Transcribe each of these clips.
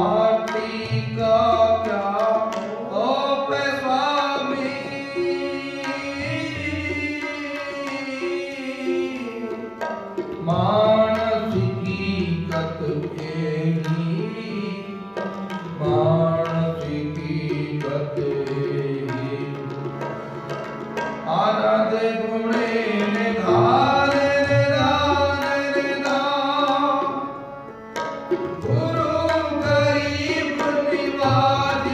माटी का क्या ओपे स्वामी, मानस की कत एही, मानस की कत एही। आनंद गुणे निधान निधान निधान, गुरु गरीब निवाज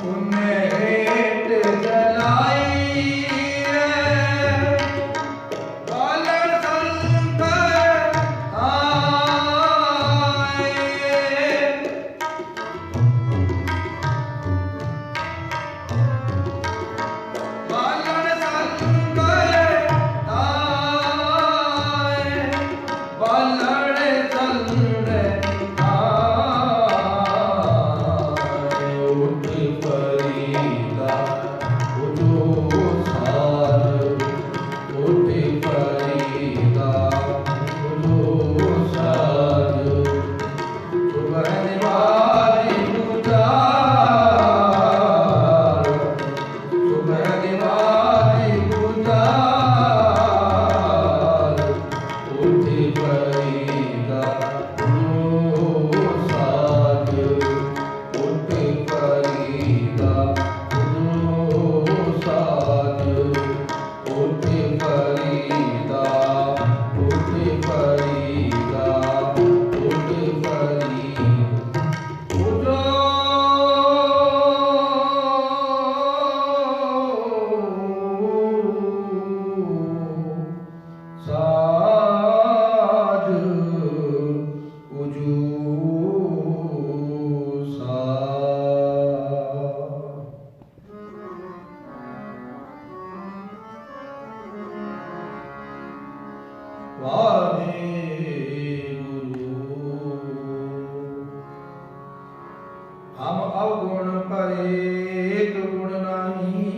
पुण्य हेट जलाई बालन संत आए बालन संत आए बालन संत हम अवगुण परे एक गुण नहीं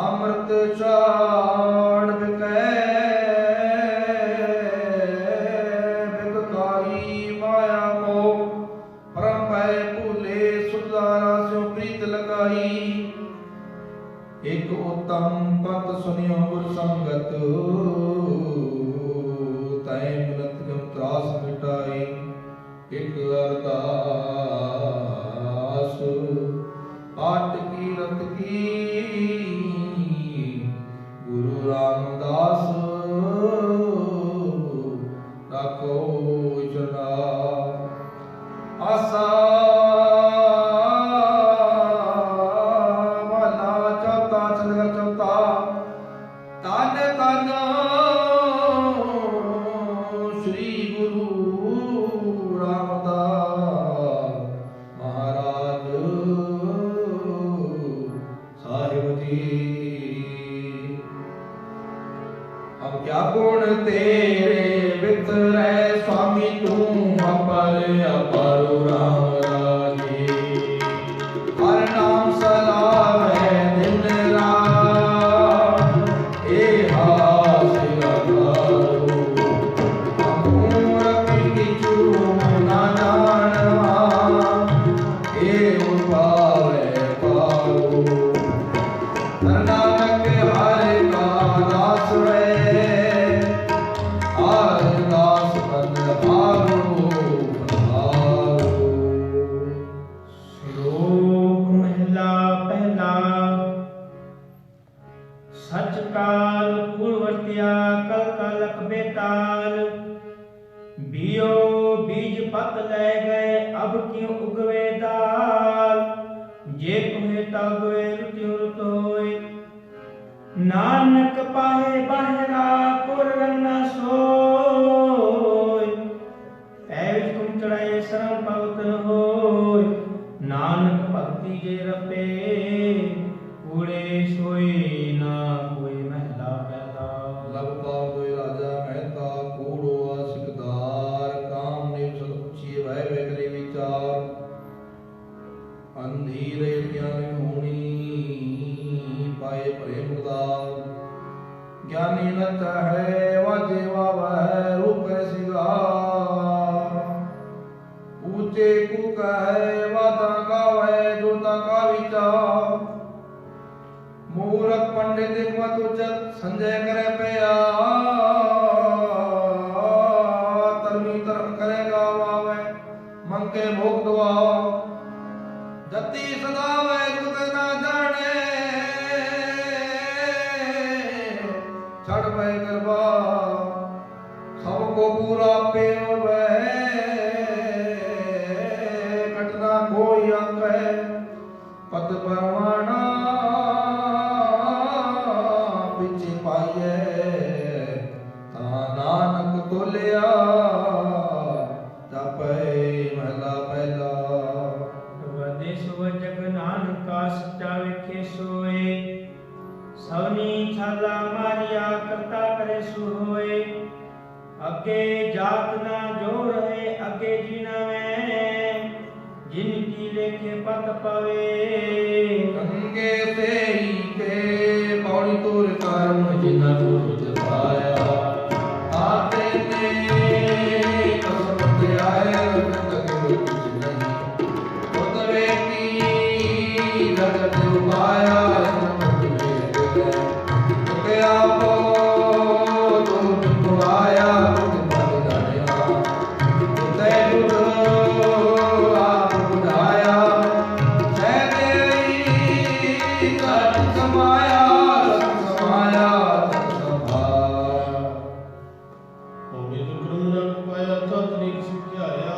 अमृत चाण बिकै बिककारी माया मोह परम भय भूले सुधारा स्यो प्रीत लगाई एक उत्तम पत सुनियो गुर संगत तय मिलत गम त्रास मिटाई एक अरदास पाठ की रत की गुरु रामदास राखो चरना आसा वाला चौथा सदगुर चौथा तन तन श्री गुरु रामदास महाराज साहिब जी हम क्या गुण तेरे वितरै स्वामी तू अपर अपर राम राजे हर नाम सलावै दिन रात ए हास लगारो अमूरत किछु ना जानवा ए उपावै पारो नानक हर का दास है हर दास बन हारो श्लोक महला पहला सच काल पूर्ववर्तिया कल कलक बेताल बियो बीज पक ले गए अब क्यों उगवे दाल जे कुहे तगवे रुत्यो रुतोय नानक पाहे बहरा पुर रंगा सोय ऐ तुम चढ़ाए शरण पवतन होय नानक भक्ति जे रपे कूड़े सोए ना कोई महला पैदा लबका कोई राजा मेहता कूड़ो आशिकदार काम नेम सद पूछिए भय भय करे विचार अंधीर ज्ञान होनी पाए प्रेम उदार ज्ञानी नत है वाजे वावह रूप सिगार ऊंचे कुक है वाता गावै जोता का विचार मूरख पंडित मत उचत संजय करे पया तरमी तरम करेगा वावे मन के भोग दुआ जति सदावे जुग ना जाने छड़ भय करवा सबको पूरा पे ਝੂਠਾ ਸੱਚਾ ਵੇਖੇ ਸੋਏ। ਸਵਨੀ ਛਾਲਾ ਮਾਰਿਆ ਕਰਤਾ ਕਰੇ ਸੋ ਹੋਏ। ਅੱਗੇ ਜਾਤ ਨਾ ਜੋ ਰਹੇ ਅੱਗੇ ਜੀਣਾ ਮੈਂ ਜਿਨ ਕੀ ਲੇਖੇ ਪਤ ਪਵੇ। ਗੰਗੇ ਤੇਰੀ ਕੇ ਪੌੜੀ ਤੁਰ ਕਰਮ ਜਿਨਾ ਤੁਧ ਪਾਇਆ ਆਤੇ ਨੇ ਕਸਮ ਤੇ ਆਇਆ ਤਕ ਕੁਛ ਨਹੀਂ ਉਤ ਵੇਖੀ ਜਗਤ ਉਪਾਇਆ ਆਪੋ ਤੁਮ ਪੁਆਇਆ ਤੁਮ ਪਦ ਦਾਇਆ ਤੈ ਗੁਰ ਆਪ ਬੁਝਾਇਆ ਸੈ ਤੇਰੀ ਘਟ ਸਮਾਇਆ ਸਮਾਇਆ ਸੰਭਾਇਆ। ਹੋਵੇ ਦੁਖਮ ਨ ਪਾਇਆ ਤਤ ਨਿਕ ਸਿਖਾਇਆ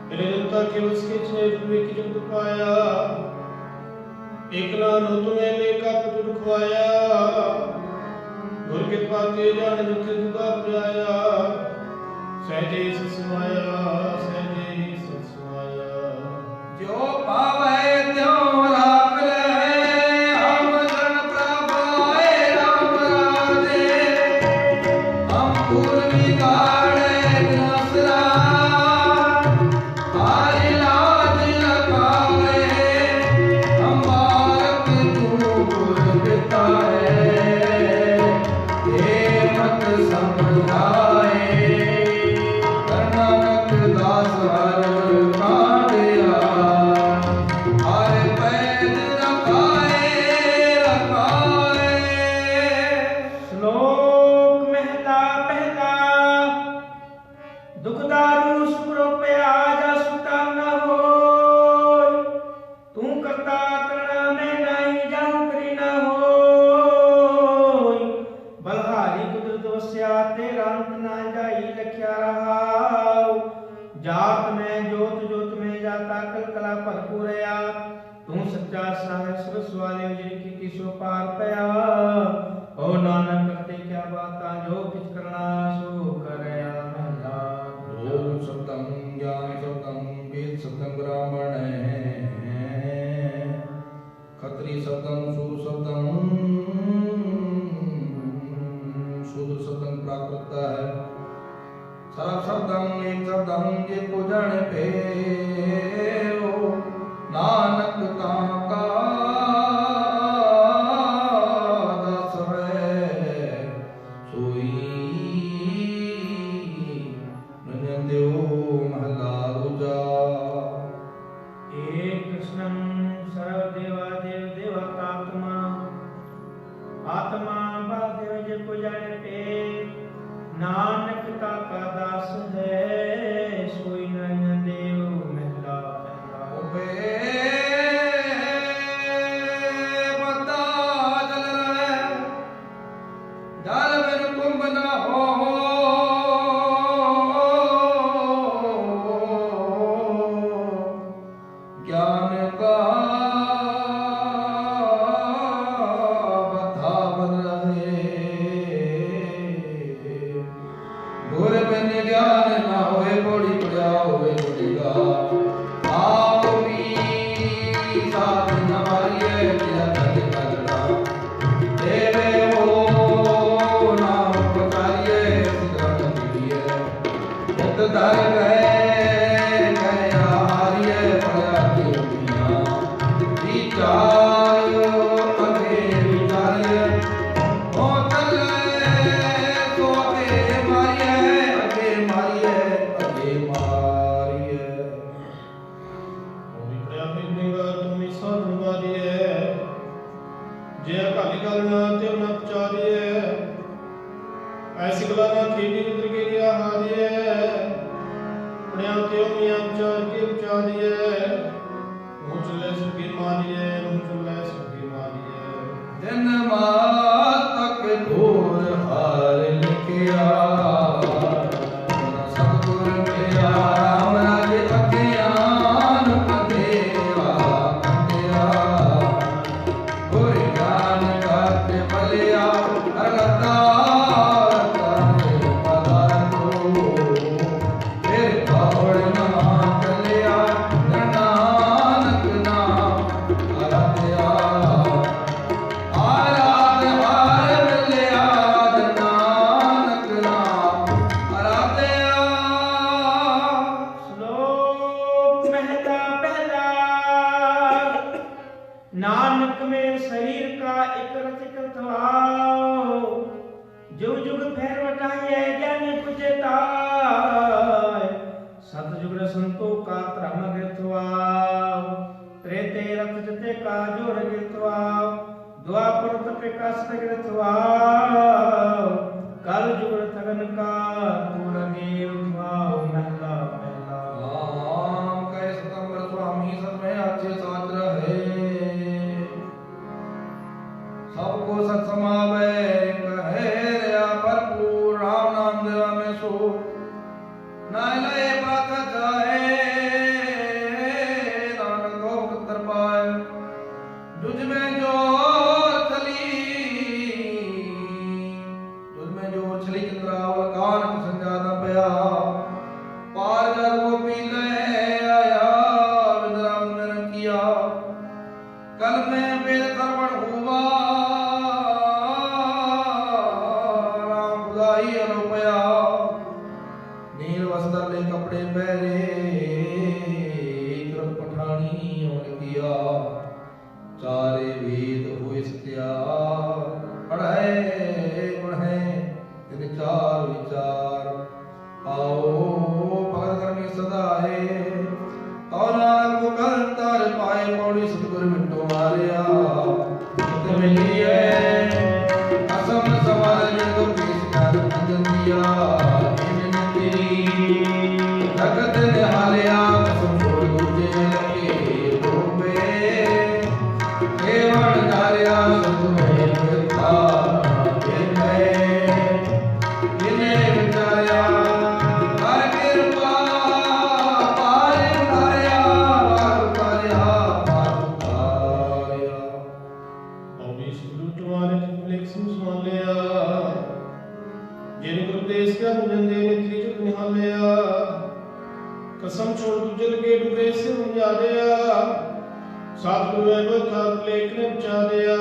ਮੇਰੇ ਦੰਤਾ ਕੇ ਵਸ ਕੇ ਛੇ ਵਿਕ ਜੁਗ ਪਾਇਆ। ਇਕ ਨਾਨੋ ਤੁਮੇ ਲੇਖਾ ਪੁੱਤ ਖਵਾਇਆ ਗੁਰ ਕਿਰਪਾ ਤੇ ਜਾਣ ਜਿਥੇ ਤੁਦਾ ਪਿਆਇਆ। ਸਹਿਜੇ ਸਮਾਇਆ ਸਹਿਜੇ ਸਮਾਇਆ ਜੋ ਪਾਵੈ ਤਿਉ ਰਾਖ ਲੈ ਹਮ ਜਨ ਪ੍ਰਭ ਆਏ ਰਾਮ ਰਾਜੇ ਹਮ ਪੂਰਵੀ ਗਾੜੇ ਬਿਨਸਰਾ ਆਏ ਲਾਜ ਲਗਾਵੇ ਹਮ ਬਾਰਕ ਤੂੰ ਗੁਰ ਪਿਤਾ ਹੈ ਏ ਮਤ ਸਮਝਾਏ ਨਾਨਕ ਦਾਸ ਹਰ ਕਾਢਿਆ ਹਰ ਪੈਜ ਰਖਾਏ ਰਖਾਏ। ਸ਼ਲੋਕ ਮਹਿਲਾ ਪਹਿਲਾ। ਦੁਖਦਾਰੂ ਸੁਪਰੋ ਪਿਆ ਜਾ ਸੁਤਾ ਨ ਹੋਇ ਤੂੰ ਕਰਤਾ ਕਰਣਾ ਮੈਂ ਨਹੀਂ ਜਾਉ ਕਰੀ ਨ ਹੋਇ। ਬਲਹਾਰੀ ਕੁਦਰਤ ਵਸਿਆ ਤੇਰਾ ਅੰਤ ਨਾ ਜਾਈ ਲਖਿਆ ਰਹਾਉ। ਜਾਤ ਮੈਂ ਜੋਤ ਜੋਤ ਮੈਂ ਜਾਤਾ ਕਲ ਕਲਾ ਭਰਪੂਰਿਆ ਤੂੰ ਸੱਚਾ ਸਾਹਿਬ ਸਰਸ ਵਾਲੇ ਜਿਨ ਕੀ ਸੋ ਪਾਰ ਪਿਆ। ਓ ਨਾਨਕ ਕਰਤੇ ਕਿਆ ਬਾਤਾਂ ਜੋ ਕਿਛ ਕਰਨਾ ਸੋ ਕਰਿਆ ਮਹਿਲਾ। ਓਮ ਸਤੰ ਗਿਆਨ ਸਤੰ ਵੇਦ ਸਤੰ ਬ੍ਰਾਹਮਣ ਖਤਰੀ ਸਤੰ ਸੂਰ ਸਤੰ ਸ਼ੂਦਰ ਸਤੰ ਪ੍ਰਾਕ੍ਰਿਤ ਹੈ। ਸਰਬ ਸ਼ਬਦੰ ਏਕ ਸ਼ਬਦੰ ਜੇ ਕੋ ਜਾਣੇ ਭੇਉ ਨਾਨਕ ਤਾਂ ਕਾ ਦਾਸ ਹੈ ਸੋਈ ਨੰਨ ਦਿਓ ਮਹਲਾ ਦੂਜਾ। ਏ ਕ੍ਰਿਸ਼ਨੰ ਸਰਵ ਦੇਵਾ ਦੇਵ ਦੇਵਤਾਤਮਾ ਆਤਮਾ ਬਾਦਿਵ ਜੇ ਕੋ ਜਾਣੇ ਤੇ ਨਾਨਕ ਤਾ ਕਾ ਦਾਸ ਹੈ ਸੋਈ ਨਰਨ ਦੇਵ ਮਹਿਲਾ ਪਹਿਲਾ। ਓਬੇ ਮਤਾ ਜਲ ਰਹਿ ਜਲ ਬਿਨ ਕੁੰਭ ਨਾ ਹੋ ਗਿਆਨ ਕਾ ਬਧਾ ਬਨ ਰਹੇ ਗੁਰ ਬਿਨ ਗਿਆਨ ਨਾ ਹੋਏ ਬੋੜੀ ਪੜਿਆ ਹੋਵੇ ਬੁੜੀਗਾ ਆਪ ਵੀ ਸਾਥ ਨ ਮਾਰੀਏ ਜਿਆ ਕਦੇ ਕਲੜਾ ਦੇਵੇ ਹੋ ਨਾਮ ਪਕਾਰੀਏ ਸਿਧਨ ਦੀਏ ਜਤ ਦਰ ਗਏ ਗਏ ਹਾਰੀਏ ਪੜਿਆ ਕੀ ਦੁਨੀਆ ਵਿਚਾਰ ਅਗੇ ਵਿਚਾਰੀਏ ਹੋ ਚੱਲੇ ਸੋ ਅਗੇ ਮਾਰੀਏ ਅਗੇ ਮਾਰੀਏ ਅਗੇ ਮਾਰੀਏ। ਹੋਵੇ ਪੜਿਆ ਫਿਰਨੇਗਾ ਤੁਮੀ ਸਾਧਨ ਵਾਰੀਏ ਜੇ ਅਕਾਲੀ ਗੱਲ ਨਾ ਤੇ ਨਾ ਪਚਾਰੀਏ ਐਸੀ ਗੱਲਾਂ ਨਾ ਖੇਡੀ ਜਿੱਧਰ ਕੇ ਗਿਆ ਹਾਰੀਏ ਪੜਿਆ ਤੇ ਮੀਆਂ ਵਿਚਾਰ ਕੇ ਵਿਚਾਰੀਏ ਮੂੰਹ ਚੱਲੇ ਸੁਖੀ ਮਾਰੀਏ ਮੂੰਹ ਚੱਲੇ ਸੁਖੀ ਮਾਰੀਏ। ਦਿਨ ਮਾਤਕ ਘੋਰ ਹਾਰ ਲਿਖਿਆ ਸਤਿਗੁਰ ਮਿਲਿਆ ਰਾਮ ਰਾਜੇ ਅਗਿਆਨ ਕਥੇਆ ਕਥੇਆ ਗੁਰ ਗਿਆਨ ਗਤ ਬਲਿਆ ਅਗਤਾਰ ਕਰੇ ਪਦਾਰਥੋ ਫਿਰ ਕੌੜ ਨਾ ਚਲਿਆ ਨਾਨਕ ਨਾਮ कस गिरथवाओ कल जुग थगन का तूर देव थवाओ महला पहला। राम कै सितंबर स्वामी सब में अच्छे साथ रहे सबको सत समावे कहे रया भरपूर राम नाम देवा में सो नाय लय बात जाए नानक को पुत्र पाए जुझ में जो चली चंद्रावल कान संजा न पया पार जर को पी ले आया विद्राम ने किया कल में वेद कर्मण हुआ राम खुदाई अरुपया नील वस्त्र ले कपड़े पहरे तुरंत पठानी होने किया चारे वेद हुए सत्या पढ़े पढ़े विचार विचार आओ भगत करनी सदाए और नानक को कल तार पाए पौड़ी सतगुरु मिटो मारिया तो मिलिए असम सवाल ये तो किस का अंजन दिया इन्हें तेरी जगत ने हालिया कसम छोड़ दूजे लगे डूबे केवल नारिया सतगुरु मिलता कसम छोड़ दूजे लगे डूबे से मुझा दिया सतगुरु अवतार लेख ने बचा दिया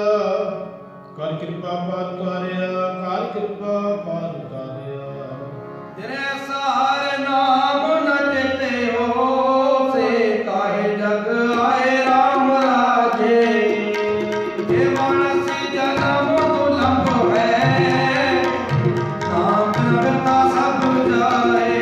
कर कृपा पार उतारिया कर कृपा पार उतारिया तेरे सहारे नाम न लेते हो से काहे जग आए राम राजे ये मानसी जन्म दुलंभ है नाम रखता सब जाए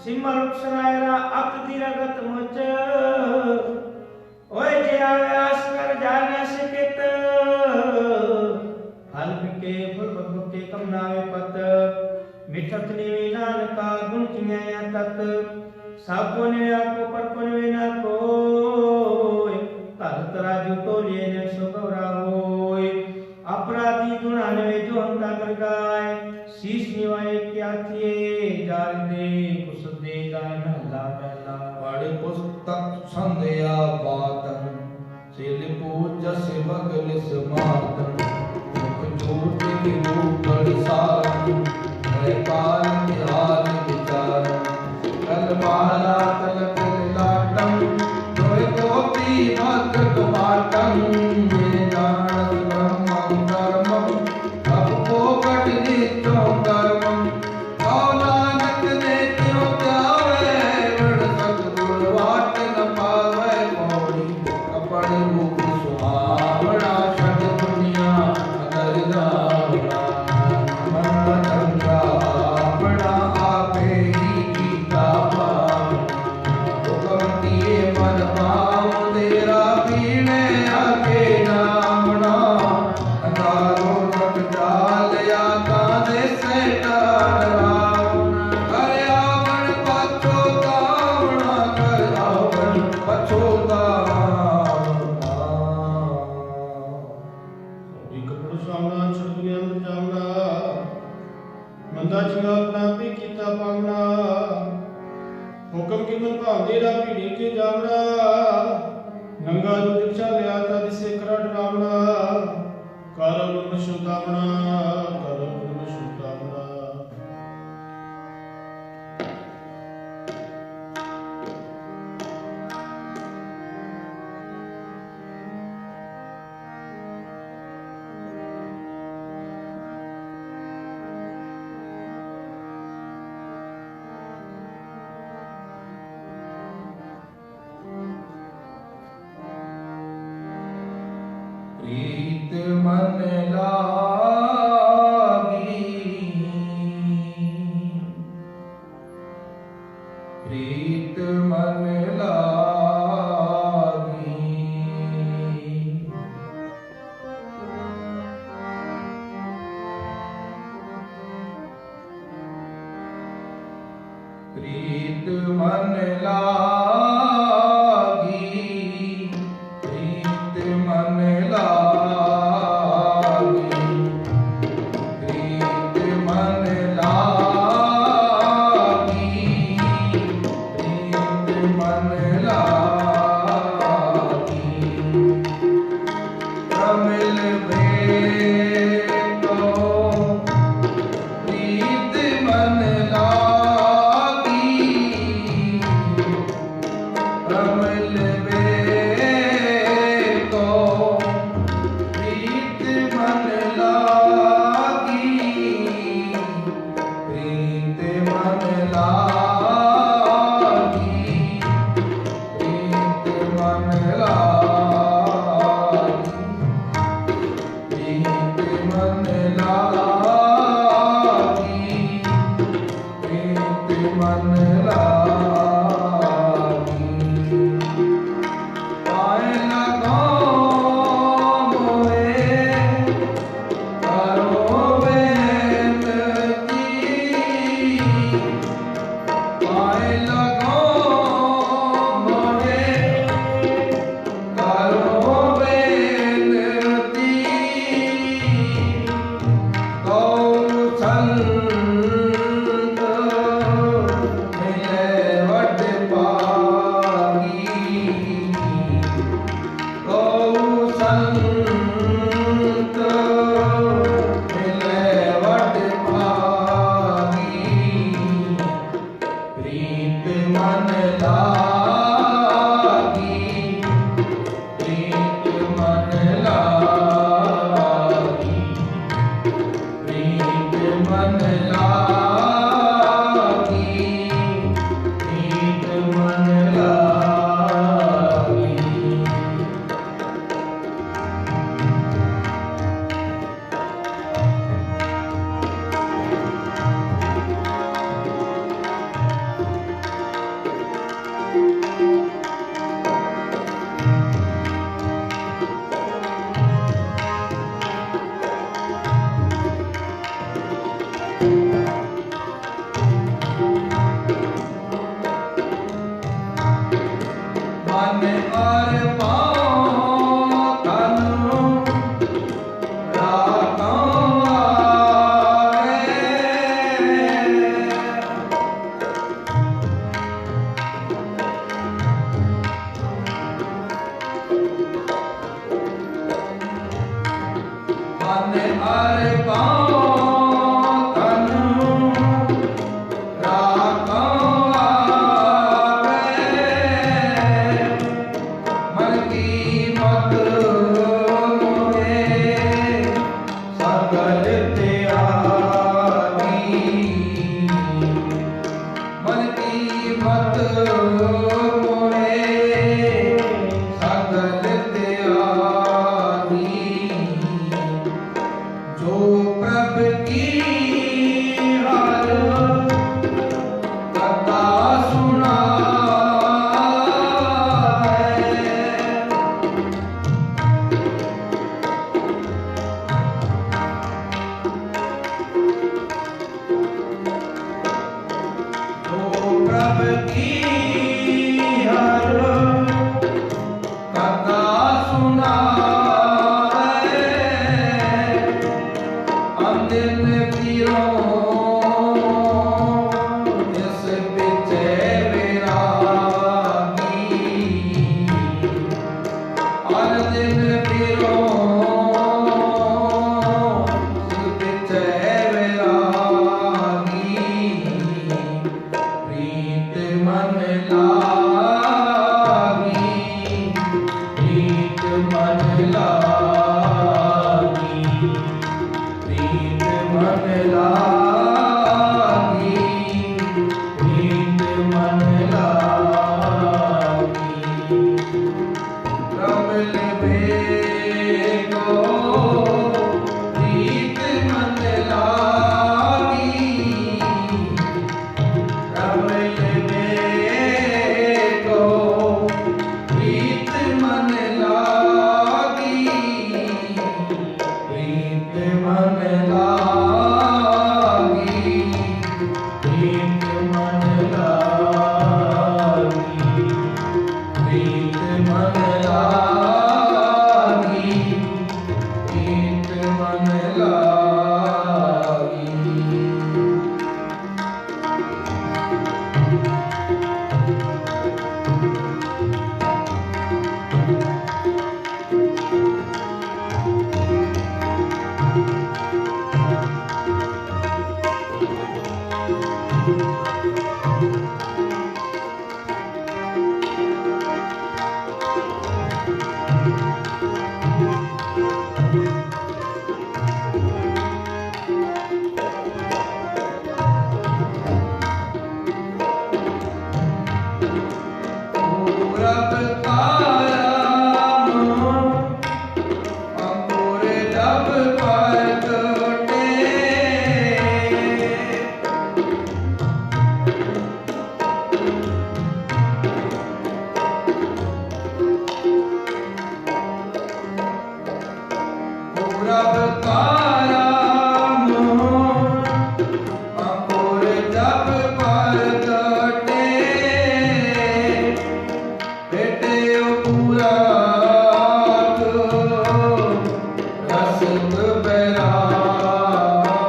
सिमर सरायरा अत दिरगत मुच ओए जे आव्यास कर जाने सिकित फल के फुल बग के कम नावे पत मिठत ने नानका गुण चिन्या तत साबो ने आपको पर पनवे ना कोय तत राजू तो लेने सो गौरा होय अपराधी दुनाने जो अंता कर गाय शीश निवाए क्या थिए जाल दे कुछ दे गाय महला पहला बड़े पुस्तक संध्या बातन सिल पूज से बगल समातन मुख झूठ की रूपड़ सारन है काल निहाल विचार कल माला तलक लाटम दोय गोपी भद्र कुमाटम ये जानत ब्रह्मं धर्मं अब को कट नित्यो कर्मं नानक ने क्यों त्यावे वृण सतगुरु वाट न पावे पौड़ी अपन रूप सुहावना षट दुनिया अगर जावना मन चंद्रा अपना आपे ही गीता हुक्म दिए मन पाओ तेरा पीने आके नामना अंगारो तक डाल या कांधे से डाल हुक्म की मन भांदे रा भीड़ी के जावड़ा नंगा जो दीक्षा लिया था जिसे करा डरावना कारा गुण शुद्धावना कारा गुण शुद्धावना प्रीत मन लागी, प्रीत मन लागी। प्रीत मन लागी, प्रीत मन लागी, प्रीत मन लागी, प्रीत मन लागी। प्रमिल भेटो प्रीत मन लागी, प्रमिल भेटो प्रीत मन लागी, प्रीत मन लागी, प्रीत मन लागी, प्रीत मन लागी, प्रीत मन लागी। पाए लगाओ मोहे करो बेनती, पाए लगाओ मोहे करो बेनती। गौसंत मिले वट पागी, गौसंत मिले वट पागी। प्रीत मन लागी, प्रीत मन लागी, प्रीत मन लागी, प्रीत मन लागी। मन और पाँव तन रागों आवे, मन और पाँव तन रागों आवे। मन की मत मोहे सकल त्यागी, मन की मत मोहे सकल त्यागी। जो प्रभ की हर कथा सुनाए, जो प्रभ की हर कथा सुनाए। अंदिन पीरों जिस बिचे विरागी, अंदिन पीरों जिस बिचे विरागी। प्रीत मन लागी, प्रीत मन लागी, प्रीत मन लागी, प्रीत मन लागी। प्रमिल भेटो प्रभ का राम अंकुर जब प्रगटे बेटे पूरा रसद बैरागी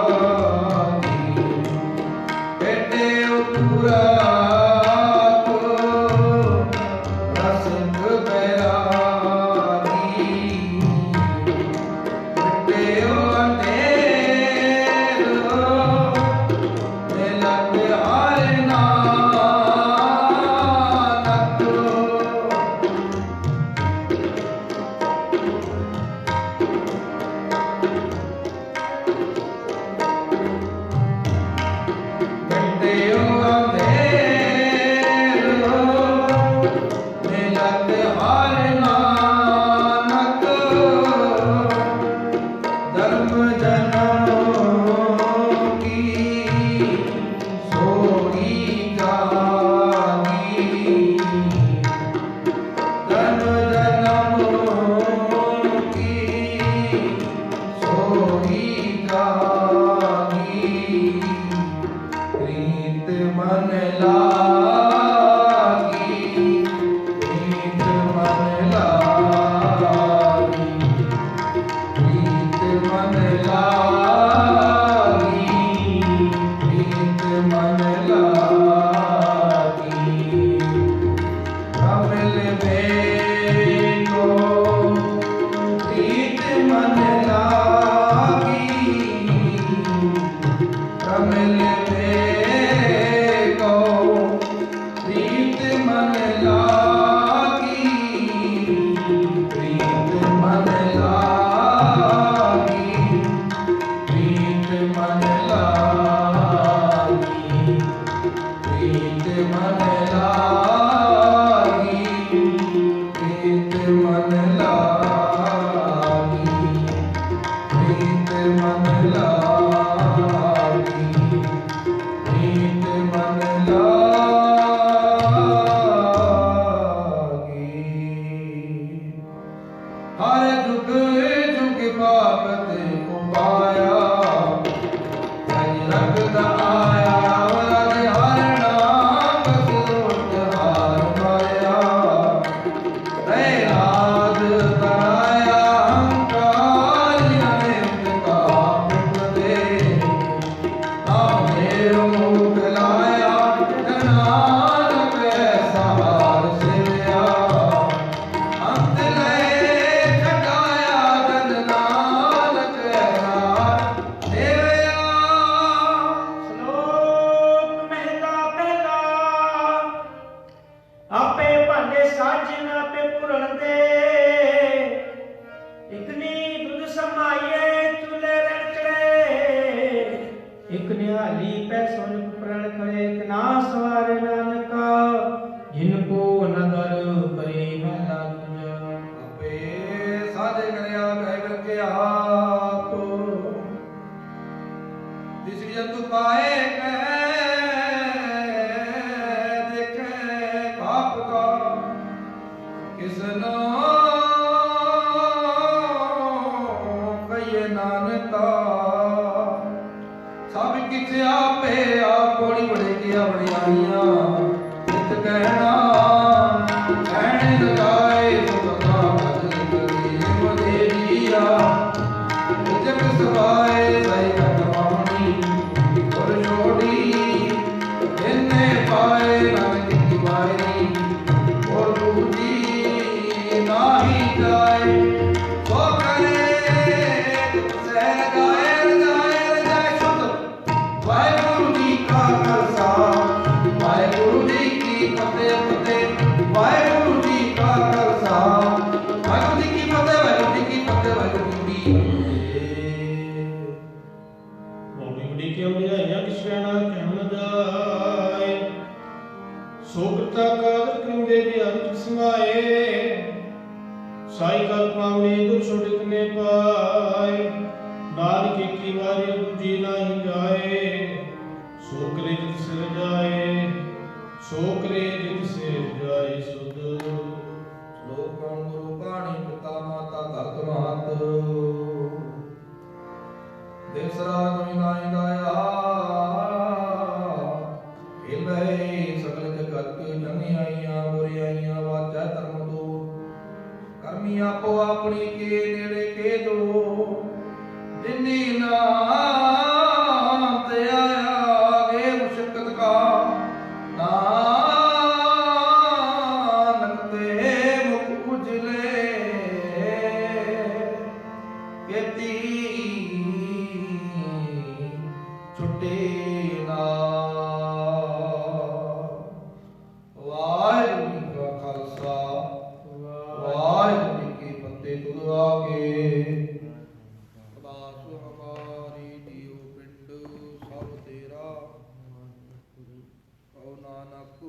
बेटे पूरा रसद बैरागी बेटे अंधेर मिलत हर नानक बेटे अंधेर मिलत हर नानक धर्म जनम की सोई जागी धर्म जनम की सोई जागी प्रीत मन लागी प्रीत मन लागी प्रीत मन लागी प्रीत मन लागी कमल बेको प्रीत मन लागी कमल बेको प्रीत मन लागी प्रीत मन लागी प्रीत मन लागी प्रीत मन लागी प्रीत मन लागी प्रीत मन लागी प्रीत मन लागी हर जुग जुग बाबत उपाया हरि रंग आया रज हर नाम सुत हार माया प्रहलाद कराया हंकार अनित काम दे नामेर मुख लाया नानक सहार सेवया अंत लय छटाया जन नानक सेवया ਸ਼ਲੋਕ ਮਹਿਲਾ ਪਹਿਲਾ ਆਪੇ ਭਾਂਡੇ ਸਾਜਨ ਆਪੇ ਪੁਰਨ ਦੇ ਇਕਨੀ ਦੁੱਧ ਸਮਾਈਏ ਚੁੱਲੇ ਰਣ ਚੜੇ ਇਕ ਨਿਹਾਲੀ ਪੈ ਸੁਨ ਪ੍ਰਣ ਕਰੇ ਤਨਾ ਸਵਾਰੇ ਨਾਨਕਾ ਜਿਨ ਕੋ ਨਦਰ ਪਰੇ ਮਹਿਲਾ ਤੁਜਾ ਆਪੇ ਸਾਧੇ ਕਰਿਆ ਕਹਿ ਕਰਕੇ ਆਪ ਜਿਸ ਜੰਤੂ ਪਾਏ ਕਹਿ ਦੇਖੇ ਪਾਪ ਕਾ ਕਿਸਨੋ ਕਹੀਏ ਨਾਨਕਾ ਸਭ ਕਿਛ ਆਪੇ ਆਪ ਕੋੜੀ ਬੜੇ ਕੀਆ ਬੜਿਆਈਆਂ ਨਿਤ ਕਹਿਣਾ ਕਹਿਣ ਲਗਾਏ ਸੁਖਾ ਬਦਲ ਕਰੀ ਮਦੇ ਜੀਆ ਜਗ ਸਵਾਏ ਸਈ ਕਟਵਾਣੀ ਔਰ ਛੋੜੀ ਜਿਨੇ ਪਾਏ ਨਾਨਕ ਕੀ ਵਾਰੀ ਔਰ ਦੂਜੀ ਨਾਹੀ ਜਾਏ ਸੋ ਕਰੇ ਸਹਿ ਗਾਏ ਰਜਾਏ ਸ਼ੁੱਧ ਵਾਹਿਗੁਰੂ ਜੀ ਕਾ ਖਾਲਸਾ ਵਾਹਿਗੁਰੂ ਜੀ ਕੀ ਫਤਿਹ ਫਤਿਹ ਵਾਹਿਗੁਰੂ ਜੀ ਕਾ ਖਾਲਸਾ ਵਾਹਿਗੁਰੂ ਜੀ ਕੀ ਫਤਿਹ ਵਾਹਿਗੁਰੂ ਜੀ ਕੀ ਫਤਿਹ ਵਾਹਿਗੁਰੂ ਜੀ ਕੀ ਫਤਿਹ ਬੋੜੀ ਬੜੀ ਕਿਉਂ ਲਿਆਈਆਂ ਕਿਛੈ ਨਾ ਕਹਿਣ ਜਾਏ ਸੋ ਕਰਤਾ ਕਾਦਰ ਕਰਿੰਦੇ ਦੀ ਅੰਤ ਸਮਾਏ ਸਾਈ ਕਲ ਪਾਵਨੇ ਦੁਰ ਛੋਟਿਤ ਨੇ ਪਾਏ ਨਾਨਕ ਕੀ ਵਾਰੀ ਦੂਜੀ ਨਹੀਂ ਜਾਏ ਸੋ ਕਰੇ ਜਿਤ ਸਿਰ ਜਾਏ ਸੋ ਕਰੇ ਜਿਤ ਸਿਰ ਜਾਏ ਸੁਧ ਲੋਕ ਗੁਰੂ ਬਾਣੀ ਪਿਤਾ ਮਾਤਾ ਧਰਤ ਮਹਤ ਤੇਸਰਾ ਨਵੀਂ ਨਾਈ ਗਾਇਆ ਹਿਲੇ ਸਗਲ ਜਗਤ ਚੰਗਿਆਈਆਂ ਬੁਰਿਆਈਆਂ ਵਾਚੈ ਧਰਮ ਦੂਰ ਕਰਮੀ ਆਪੋ ਆਪਣੀ ਕੇ ਨੇੜੇ ਕੇ ਦੋ ਜਿਨੀ ਨਾਮ ਤੇ ਆਇਆ ਗੇ ਮੁਸ਼ਕਤ ਕਾ ਨਾਨਕ ਤੇ ਮੁਖ ਉਜਲੇ ਕੀਤੀ ਛੁੱਟੇ ਨਾ ਵਾਹਿਗੁਰੂ ਜੀ ਕਾ ਖਾਲਸਾ ਵਾਹਿਗੁਰੂ ਜੀ ਕੀ ਫਤਿਹ। ਤੁਧ ਆਗੇ ਅਰਦਾਸ ਹਮਾਰੀ ਜੀਉ ਪਿੰਡ ਸਭ ਤੇਰਾ ਕਉ ਨਾਨਕ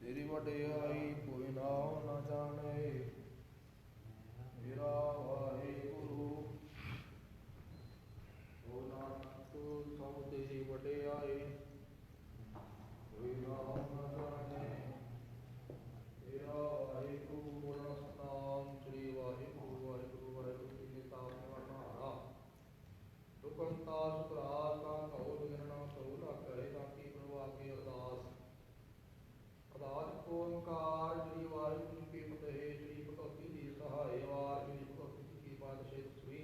ਤੇਰੀ ਵਡਿਆਈ ਕੋਈ ਨਾ ਜਾਣੇ ਮੇਰਾ ਵਾਹਿਗੁਰੂ ਕਉ ਨਾਨਕ ਸਭ ਤੇਰੀ ਵਡਿਆਈ ਕੋਈ ਨਾ ਜਾਣੇ ਮੇਰਾ ਵਾਹਿਗੁਰੂ। ਗੁਰੂ ਸਤਨਾਮ ਸ੍ਰੀ ਵਾਹਿਗੁਰੂ ਵਾਹਿਗੁਰੂ ਵਾਹਿਗੁਰੂ ਜੀ ਕੀ ਤਾਵ ਦੁਕੰਤਾ ਸੁਤਰਾਸ ਕਾ ਕਉ ਗਿਰਣਾ ਸੋ ਲਾਗੈ ਤਾਂ ਕੀ ਪ੍ਰਭਾ ਕੀ ਅਰਦਾਸ ਅਰਦਾਸ ਓੰਕਾਰ ਸ੍ਰੀ ਵਾਹਿਗੁਰੂ ਜੀ ਕੀ ਫਤਿਹ। ਸ੍ਰੀ ਭਗਵਤੀ ਦੀ ਸਹਾਇ ਵਾਰ ਸ੍ਰੀ ਭਗਵਤੀ ਜੀ ਕੀ ਪਾਤਸ਼ਾਹੀ ਸੁਈ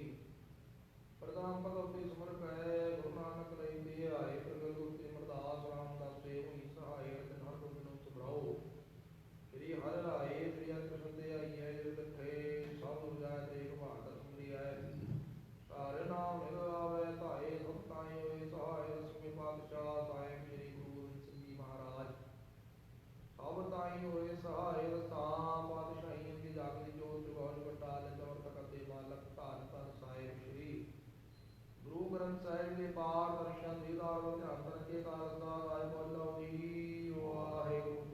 ਪ੍ਰਦਾਨ ਭਗਵਤੀ ਸਿਮਰ ਕੈ ਗੁਰੂ ਨਾਨਕ ਲਈ ਤੇ ਆਏ ਪ੍ਰਗਟ ਗੁਰੂ ਤੇ ਅਰਦਾਸ ਰਾਮਦਾਸ ਤੇ ਹੋਈ ਸਹਾਇ ਤੇ ਹਰ ਗੁਰੂ ਨੂੰ ਸੁਭਰਾਓ ਸ੍ਰੀ ਹਰਿ ਰਾਏ ਸ੍ਰੀ ਹਰਿ ਕ੍ਰਿਸ਼ਨ ਤੇ ਆਈਐ ਜਿਸ ਦਖੇ ਸਭ ਉਜਾਇ ਤੇ ਭਾਰਤ ਸੁਮਰੀ ਆਏ ਸਾਰੇ ਨਾਮ ਨਿਰ ਆਵੇ ਧਾਏ ਸਭ ਤਾਈ ਹੋਏ ਸਹਾਇ ਦਸਵੇਂ ਪਾਤਸ਼ਾਹ ਸਾਹਿਬ ਸ੍ਰੀ ਗੁਰੂ ਗੋਬਿੰਦ ਸਿੰਘ ਜੀ ਮਹਾਰਾਜ ਸਭ ਤਾਈ ਹੋਏ ਸਹਾਇ ਦਸਾਂ ਪਾਤਸ਼ਾਹੀਆਂ ਦੀ ਜਾਗਦੀ ਜੋਤ ਜਗਾਉਣ ਵੱਡਾ ਲਚਵਰ ਤਖਤ ਦੇ ਮਾਲਕ ਧੰਨ ਧੰਨ ਸਾਹਿਬ ਸ੍ਰੀ ਗੁਰੂ ਗ੍ਰੰਥ ਸਾਹਿਬ ਦੇ ਪਾਠ ਦਰਸ਼ਨ ਦੀਦਾਰ ਨੂੰ ਧਿਆਨ ਕਰਕੇ ਕਾਰਜਦਾ ਰਾਜ ਬੋਲੋ ਜੀ ਵਾਹਿਗੁਰੂ।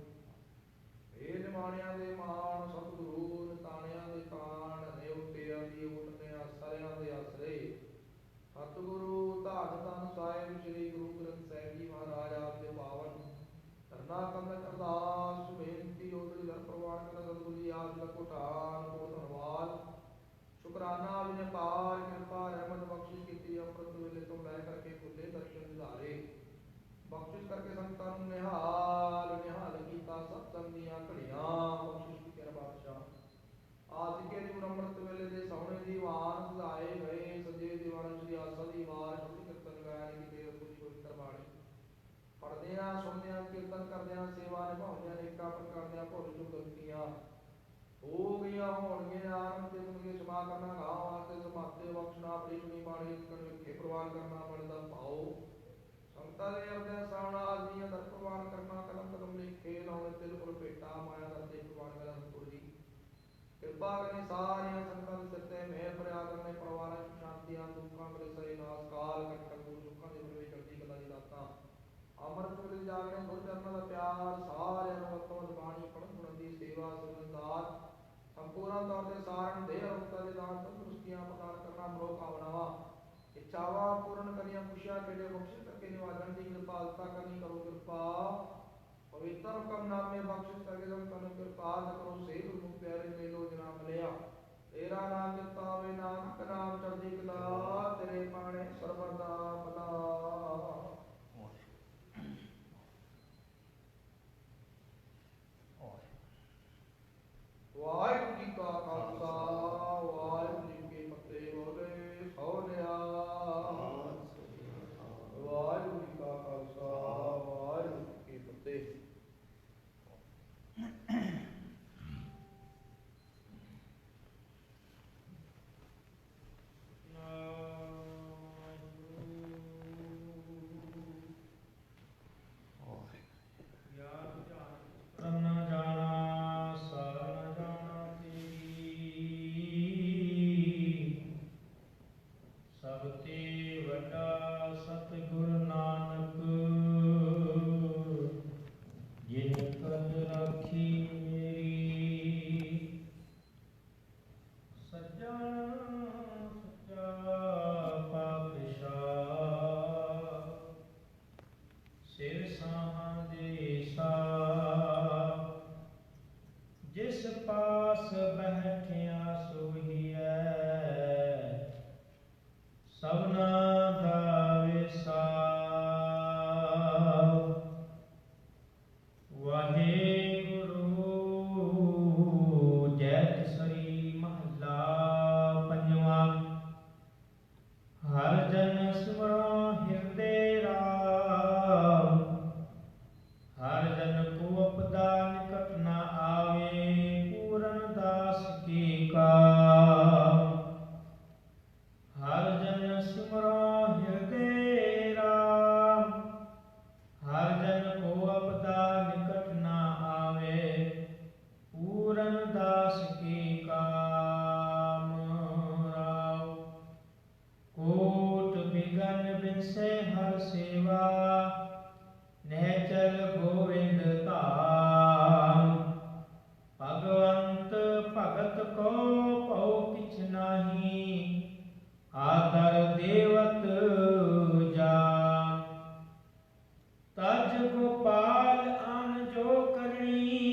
ਇਹ ਜਮਾਨਿਆਂ ਦੇ ਮਾਣ ਸਤਿਗੁਰੂ ਤਾਣਿਆਂ ਦੇ ਤਾਣ ਨੇਉਟਿਆਂ ਦੀ ਉਟ ਨੇ ਆਸਰਿਆਂ ਦੇ ਆਸਰੇ ਸਤਿਗੁਰੂ ਧੰਨ ਧੰਨ ਸਾਹਿਬ ਸ੍ਰੀ ਗੁਰੂ ਗ੍ਰੰਥ ਸਾਹਿਬ ਜੀ ਮਹਾਰਾਜ ਆਪ ਦੇ ਪਾਵਨ ਕਰਨਾ ਕੰਨ ਅਰਦਾਸ ਬੇਨਤੀ ਉਦੜੀ ਦਰ ਪ੍ਰਵਾਨ ਕਰ ਸਤਿਗੁਰੂ ਜੀ ਆਪ ਦਾ ਕੋਟਾਨ ਬਹੁਤ ਧੰਨਵਾਦ ਸ਼ੁਕਰਾਨਾ ਵਿਨਕਾਰ ਕਿਰਪਾ ਰਹਿਮਤ ਬਖਸ਼ਿਸ਼ ਕੀਤੀ ਅੰਮ੍ਰਿਤ ਵੇਲੇ ਤੋਂ ਲੈ ਕਰਕੇ ਖੁੱਲੇ ਦਰਸ਼ਨ ਦਿਦਾਰੇ ਬਖਸ਼ਿਸ਼ ਕਰਕੇ ਸੰਤਾਂ ਨੂੰ ਨਿਹਾਲ ਕੀਤਾ ਸਤਸੰਗ ਦੀਆਂ ਘੜੀਆਂ ਬਖਸ਼ਿਸ਼ ਕੀਤੀ ਕਰ ਬਾਦਸ਼ਾਹ ਆਦਿਕੇ ਦੀ ਅੰਮ੍ਰਿਤ ਵੇਲੇ ਦੇ ਸੋਹਣੇ ਦੀਵਾਨ ਸਜਾਏ ਗਏ ਸਜੇ ਦੀਵਾਨ ਸ੍ਰੀ ਆਸਾ ਦੀ ਵਾਰ ਸ਼ੁੱਧ ਕੀਰਤਨ ਗਾਇਨ ਕੀਤੇ ਰਸੂਲ ਪਵਿੱਤਰ ਬਾਣੀ ਪੜ੍ਹਦਿਆਂ ਸੁਣਦਿਆਂ ਕੀਰਤਨ ਕਰਦਿਆਂ ਸੇਵਾ ਨਿਭਾਉਂਦਿਆਂ ਅਨੇਕਾਂ ਪ੍ਰਕਾਰ ਦੀਆਂ ਭੁੱਲ ਚੁੱਕ ਗਲਤੀਆਂ ਹੋ ਗਈਆਂ ਹੋਣਗੀਆਂ ਆਨੰਦ ਤੇ ਮੁਕਤੀ ਸਮਾ ਕਰਨਾ ਗਾਂ ਵਾਸਤੇ ਸਮਾਤੇ ਬਖਸ਼ਣਾ ਆਪਣੀ ਸੁਣੀ ਬਾਣੀ ਕਰਕੇ ਪ੍ਰਵਾਨ ਕਰਨਾ ਮਨ ਦਾ ਭਾਉ ਸੰਤਾਂ ਦੇ ਅਰਦਾਂ ਸਾਵਣਾ ਆਦਿਆਂ ਦਰ ਪ੍ਰਵਾਨ ਕਰਨਾ ਕਦਮ ਕਦਮ ਲਿਖੇ ਲਾਉਣੇ ਤਿਲ ਪੁਰ ਭੇਟਾ ਮਾਇਆ ਕਰਦੇ ਪ੍ਰਵਾਨ ਕਰਨਾ ਸਤਿਗੁਰੂ ਜੀ ਕਿਰਪਾ ਕਰਨੀ ਸਾਰੀਆਂ ਸੰਤਾਂ ਦੇ ਸਿਰ ਤੇ ਮਿਹਰ ਭਰਿਆ ਕਰਨੇ ਪਰਿਵਾਰਾਂ ਚ ਸ਼ਾਂਤੀਆਂ ਦੁੱਖਾਂ ਬਲੇ ਸਰੇ ਨਾਸ ਕਾਲ ਕੱਟਣ ਗੁਰੂ ਸੁੱਖਾਂ ਦੇ ਬਲੇ ਚੜ੍ਹਦੀ ਕਲਾ ਦੀ ਦਾਤਾਂ ਅੰਮ੍ਰਿਤ ਵੇਲੇ ਜਾਗਣੇ ਗੁਰੂ ਚਰਨਾਂ ਦਾ ਪਿਆਰ ਸਾਰਿਆਂ ਨੂੰ ਵਕਤ ਬਾਣੀ ਪੜ੍ਹਨ ਸੁਣਨ ਦੀ ਸੇਵਾ ਸੁਨਦਾਰ ਸੰਪੂਰਨ ਤੌਰ ਤੇ ਸਾਰਨ ਦੇ ਅਵਤਾਰ ਦੇ ਦਾਨ ਤੰਦਰੁਸਤੀਆਂ ਪ੍ਰਦਾਨ ਕਰਨਾ ਮਨੋ ਕਾਮਨਾਵਾਂ ਇੱਛਾਵਾਂ ਪੂਰਨ ਕਰੀਆਂ ਖੁਸ਼ੀਆਂ ਕਿਹੜੇ ਬਖਸ਼ਿਸ਼ ਕਰਕੇ ਨਿਵਾਜਣ ਦੀ ਕਿਰਪਾਲਤਾ ਕਰਨੀ ਕਰੋ ਕਿਰਪਾ ਪਵਿੱਤਰ ਹੁਕਮ ਨਾਮੇ ਬਖਸ਼ਿਸ਼ ਕਰਕੇ ਸੰਤਾਂ ਨੂੰ ਕਿਰਪਾਲ ਕਰੋ ਸੇ ਗੁਰਮੁਖ ਪਿਆਰੇ ਮੇਲੋ ਜਨਾਮ ਲਿਆ ਤੇਰਾ ਨਾਮ ਦਿੱਤਾ ਵੇ ਨਾਨਕ ਨਾਮ ਚੜ੍ਹਦੀ ਕਲਾ ਤੇਰੇ ਪਾਣੇ ਸਰਬਦਾ ਭਲਾ। ਵਾਹਿਗੁਰੂ ਜੀ ਕਾ ਖਾਲਸਾ ਵਾਹਿਗੁਰੂ ਜੀ ਕੀ ਫਤਿਹ। ਬੋਲੇ ਸੋ ਨਿਹਾਲ। ਵਾਹਿਗੁਰੂ ਜੀ ਕਾ ਖਾਲਸਾ ਵਾਹਿਗੁਰੂ ਜੀ ਕੀ ਫਤਿਹ। बिनसे हर सेवा निहचल गोविंद धाम भगवंत भगत को पौ किछ नाही आदर देवत जान तज गोपाल आन जो करनी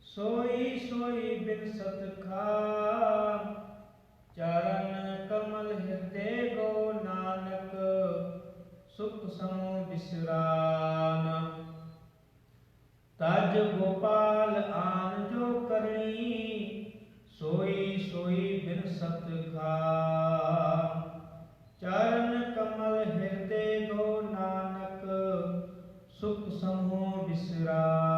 सोई सोई बिनसत खान चरण कमल हृदय गो नानक सुख समो विश्राम तज गोपाल आन जो करनी सोई सोई बिनसत खान चरण कमल हृदय गो नानक सुख समो विश्राम